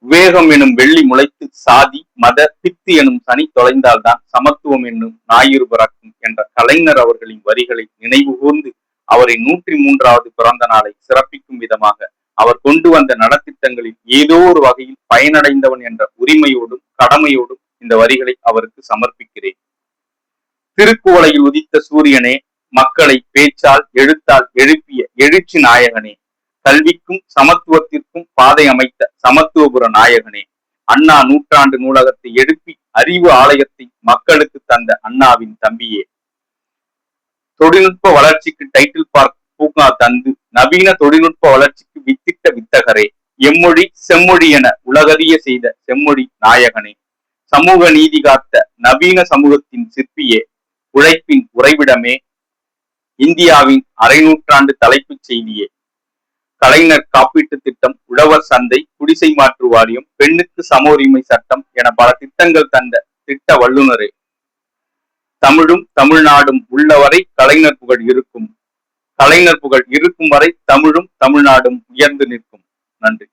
விவேகம் எனும் வெள்ளி முளைத்து சாதி மத பித்து எனும் சனி தொலைந்தால்தான் சமத்துவம் என்னும் ஞாயிறு பிறக்கும் என்ற கலைஞர் அவர்களின் வரிகளை நினைவு கூர்ந்து அவரின் 103வது பிறந்த நாளை சிறப்பிக்கும் விதமாக அவர் கொண்டு வந்த நலத்திட்டங்களில் ஏதோ ஒரு வகையில் பயனடைந்தவன் என்ற உரிமையோடும் கடமையோடும் இந்த வரிகளை அவருக்கு சமர்ப்பிக்கிறேன். திருக்குவளையில் உதித்த சூரியனே, மக்களை பேச்சால் எழுத்தால் எழுப்பிய எழுச்சி நாயகனே, கல்விக்கும் சமத்துவத்திற்கும் பாதை அமைத்த சமத்துவபுர நாயகனே, அண்ணா நூற்றாண்டு நூலகத்தை எழுப்பி அறிவு ஆலயத்தை மக்களுக்கு தந்த அண்ணாவின் தம்பியே, தொழில்நுட்ப வளர்ச்சிக்கு டைட்டில் பார்க் பூங்கா தந்து நவீன தொழில்நுட்ப வளர்ச்சிக்கு வித்திட்ட வித்தகரே, எம்மொழி செம்மொழி என உலகறிய செய்த செம்மொழி நாயகனே, சமூக நீதி காத்த நவீன சமூகத்தின் சிற்பியே, உழைப்பின் உறைவிடமே, இந்தியாவின் அரை நூற்றாண்டு தலைப்புச் செய்தியே, கலைஞர் காப்பீட்டு திட்டம், உழவர் சந்தை, குடிசை மாற்று வாரியம், பெண்ணுக்கு சம உரிமை சட்டம் என பல திட்டங்கள் தந்த திட்ட வல்லுநரே, தமிழும் தமிழ்நாடும் உள்ளவரை கலைஞர் புகழ் இருக்கும், கலைஞர் புகழ் இருக்கும் வரை தமிழும் தமிழ்நாடும் உயர்ந்து நிற்கும். நன்றி.